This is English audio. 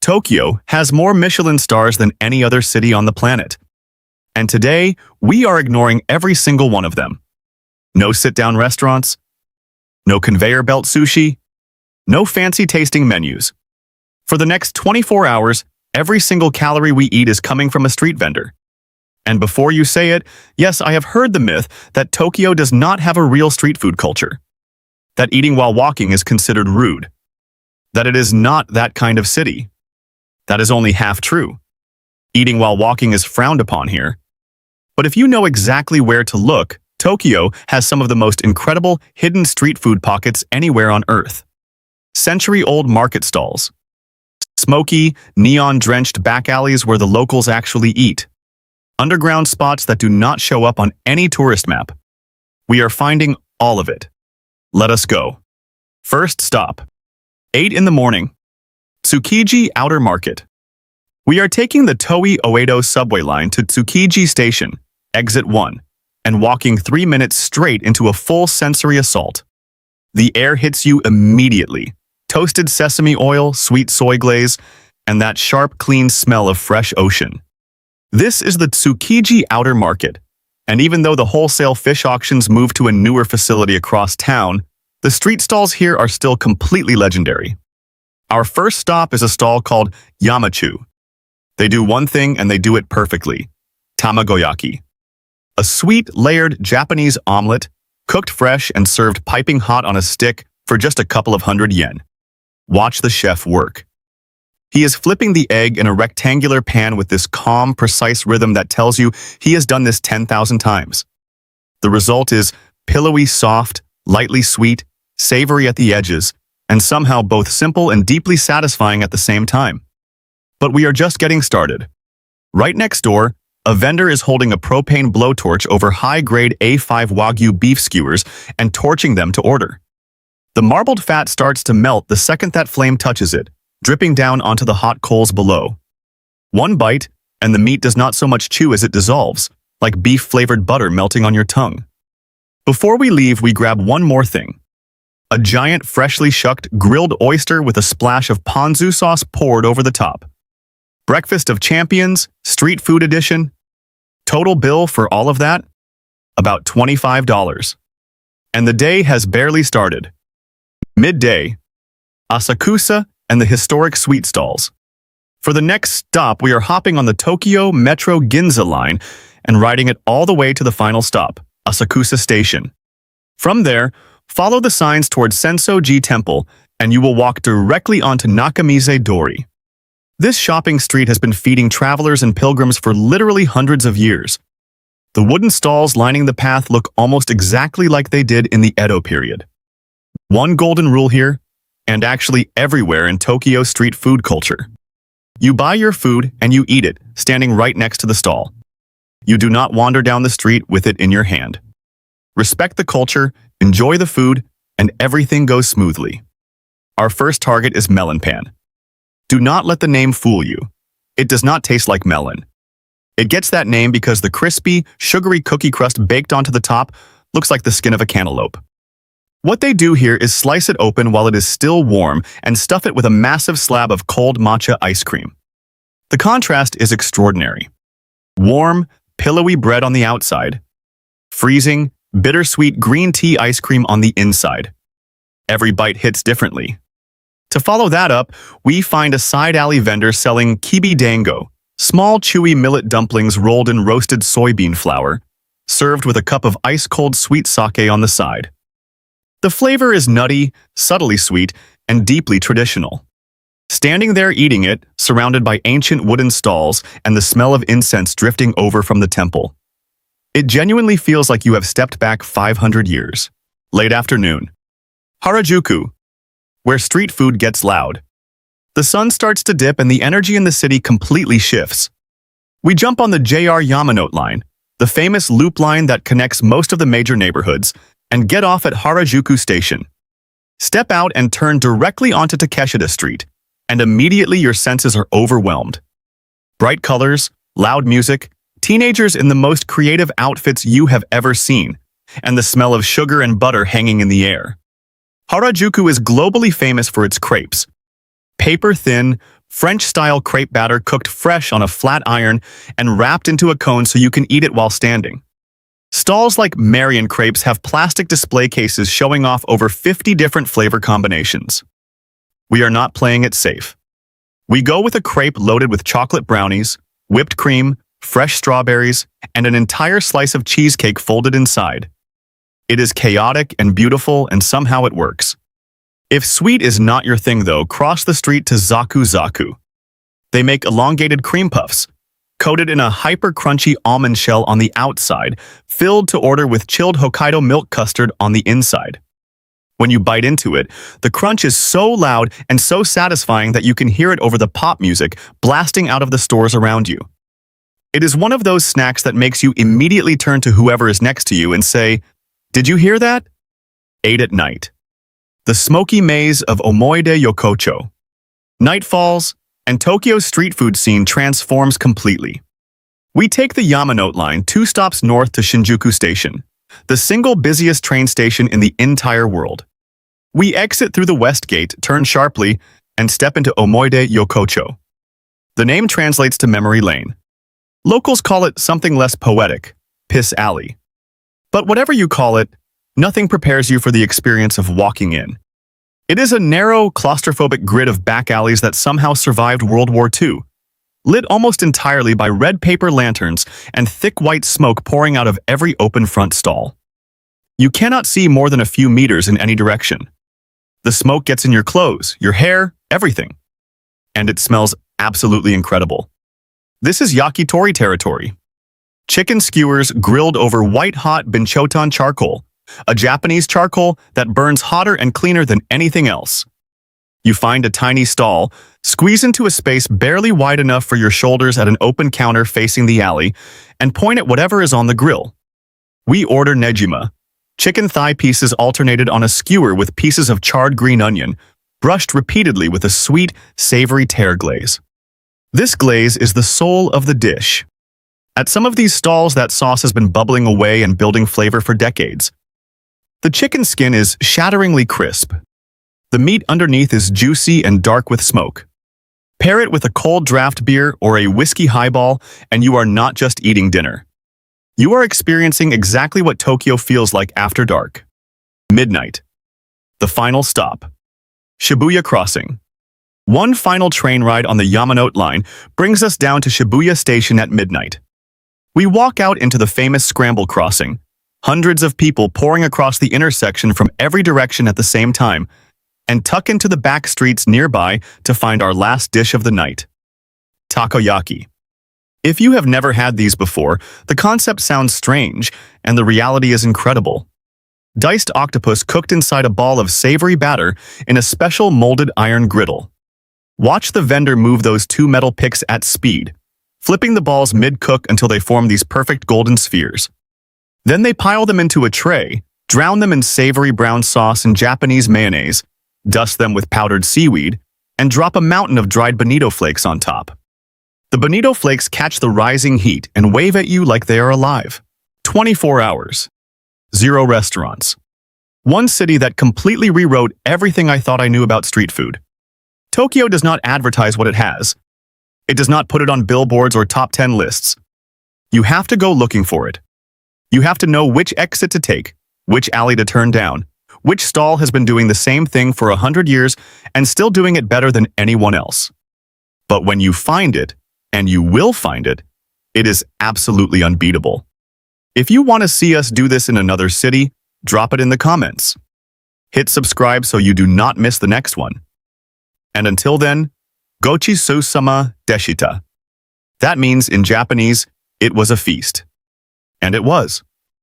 Tokyo has more Michelin stars than any other city on the planet. And today, we are ignoring every single one of them. No sit-down restaurants, no conveyor belt sushi, no fancy tasting menus. For the next 24 hours, every single calorie we eat is coming from a street vendor. And before you say it, yes, I have heard the myth that Tokyo does not have a real street food culture. That eating while walking is considered rude. That it is not that kind of city. That is only half true. Eating while walking is frowned upon here. But if you know exactly where to look, Tokyo has some of the most incredible hidden street food pockets anywhere on Earth. Century-old market stalls. Smoky, neon-drenched back alleys where the locals actually eat. Underground spots that do not show up on any tourist map. We are finding all of it. Let us go. First stop. 8 in the morning. Tsukiji Outer Market. We are taking the Toei Oedo subway line to Tsukiji Station, exit 1, and walking 3 minutes straight into a full sensory assault. The air hits you immediately. Toasted sesame oil, sweet soy glaze, and that sharp, clean smell of fresh ocean. This is the Tsukiji Outer Market, and even though the wholesale fish auctions moved to a newer facility across town, the street stalls here are still completely legendary. Our first stop is a stall called Yamachu. They do one thing and they do it perfectly. Tamagoyaki. A sweet, layered Japanese omelet, cooked fresh and served piping hot on a stick for just a couple of hundred yen. Watch the chef work. He is flipping the egg in a rectangular pan with this calm, precise rhythm that tells you he has done this 10,000 times. The result is pillowy soft, lightly sweet, savory at the edges, and somehow both simple and deeply satisfying at the same time. But we are just getting started. Right next door, a vendor is holding a propane blowtorch over high-grade A5 Wagyu beef skewers and torching them to order. The marbled fat starts to melt the second that flame touches it, dripping down onto the hot coals below. One bite, and the meat does not so much chew as it dissolves, like beef-flavored butter melting on your tongue. Before we leave, we grab one more thing. A giant, freshly shucked, grilled oyster with a splash of ponzu sauce poured over the top. Breakfast of Champions, Street Food Edition. Total bill for all of that? About $25. And the day has barely started. Midday. Asakusa and the historic sweet stalls. For the next stop, we are hopping on the Tokyo Metro Ginza line and riding it all the way to the final stop, Asakusa Station. From there, follow the signs towards Sensoji Temple, and you will walk directly onto Nakamize Dori. This shopping street has been feeding travelers and pilgrims for literally hundreds of years. The wooden stalls lining the path look almost exactly like they did in the Edo period. One golden rule here, and actually everywhere in Tokyo street food culture. You buy your food and you eat it, standing right next to the stall. You do not wander down the street with it in your hand. Respect the culture, enjoy the food, and everything goes smoothly. Our first target is Melon Pan. Do not let the name fool you. It does not taste like melon. It gets that name because the crispy, sugary cookie crust baked onto the top looks like the skin of a cantaloupe. What they do here is slice it open while it is still warm and stuff it with a massive slab of cold matcha ice cream. The contrast is extraordinary. Warm, pillowy bread on the outside. Freezing, bittersweet green tea ice cream on the inside. Every bite hits differently. To follow that up, we find a side alley vendor selling kibi dango, small chewy millet dumplings rolled in roasted soybean flour, served with a cup of ice-cold sweet sake on the side. The flavor is nutty, subtly sweet, and deeply traditional. Standing there eating it, surrounded by ancient wooden stalls and the smell of incense drifting over from the temple. It genuinely feels like you have stepped back 500 years. Late afternoon. Harajuku, where street food gets loud. The sun starts to dip and the energy in the city completely shifts. We jump on the JR Yamanote line, the famous loop line that connects most of the major neighborhoods, and get off at Harajuku Station. Step out and turn directly onto Takeshita Street, and immediately your senses are overwhelmed. Bright colors, loud music, teenagers in the most creative outfits you have ever seen, and the smell of sugar and butter hanging in the air. Harajuku is globally famous for its crepes. Paper-thin, French-style crepe batter cooked fresh on a flat iron and wrapped into a cone so you can eat it while standing. Stalls like Marion Crepes have plastic display cases showing off over 50 different flavor combinations. We are not playing it safe. We go with a crepe loaded with chocolate brownies, whipped cream, fresh strawberries, and an entire slice of cheesecake folded inside. It is chaotic and beautiful, and somehow it works. If sweet is not your thing though, cross the street to Zaku Zaku. They make elongated cream puffs, coated in a hyper-crunchy almond shell on the outside, filled to order with chilled Hokkaido milk custard on the inside. When you bite into it, the crunch is so loud and so satisfying that you can hear it over the pop music blasting out of the stores around you. It is one of those snacks that makes you immediately turn to whoever is next to you and say, "Did you hear that?" 8 at night. The smoky maze of Omoide Yokocho. Night falls, and Tokyo's street food scene transforms completely. We take the Yamanote line 2 stops north to Shinjuku Station, the single busiest train station in the entire world. We exit through the west gate, turn sharply, and step into Omoide Yokocho. The name translates to memory lane. Locals call it something less poetic, Piss Alley. But whatever you call it, nothing prepares you for the experience of walking in. It is a narrow, claustrophobic grid of back alleys that somehow survived World War II, lit almost entirely by red paper lanterns and thick white smoke pouring out of every open front stall. You cannot see more than a few meters in any direction. The smoke gets in your clothes, your hair, everything. And it smells absolutely incredible. This is yakitori territory. Chicken skewers grilled over white-hot binchotan charcoal, a Japanese charcoal that burns hotter and cleaner than anything else. You find a tiny stall, squeeze into a space barely wide enough for your shoulders at an open counter facing the alley, and point at whatever is on the grill. We order nejima, chicken thigh pieces alternated on a skewer with pieces of charred green onion, brushed repeatedly with a sweet, savory terre glaze. This glaze is the soul of the dish. At some of these stalls, that sauce has been bubbling away and building flavor for decades. The chicken skin is shatteringly crisp. The meat underneath is juicy and dark with smoke. Pair it with a cold draft beer or a whiskey highball, and you are not just eating dinner. You are experiencing exactly what Tokyo feels like after dark. Midnight. The final stop. Shibuya Crossing. One final train ride on the Yamanote line brings us down to Shibuya Station at midnight. We walk out into the famous Scramble Crossing, hundreds of people pouring across the intersection from every direction at the same time, and tuck into the back streets nearby to find our last dish of the night. Takoyaki. If you have never had these before, the concept sounds strange, and the reality is incredible. Diced octopus cooked inside a ball of savory batter in a special molded iron griddle. Watch the vendor move those 2 metal picks at speed, flipping the balls mid-cook until they form these perfect golden spheres. Then they pile them into a tray, drown them in savory brown sauce and Japanese mayonnaise, dust them with powdered seaweed, and drop a mountain of dried bonito flakes on top. The bonito flakes catch the rising heat and wave at you like they are alive. 24 hours. 0 restaurants. One city that completely rewrote everything I thought I knew about street food. Tokyo does not advertise what it has. It does not put it on billboards or top 10 lists. You have to go looking for it. You have to know which exit to take, which alley to turn down, which stall has been doing the same thing for 100 years and still doing it better than anyone else. But when you find it, and you will find it, it is absolutely unbeatable. If you want to see us do this in another city, drop it in the comments. Hit subscribe so you do not miss the next one. And until then, Gochi-sou-sama deshita. That means, in Japanese, it was a feast. And it was.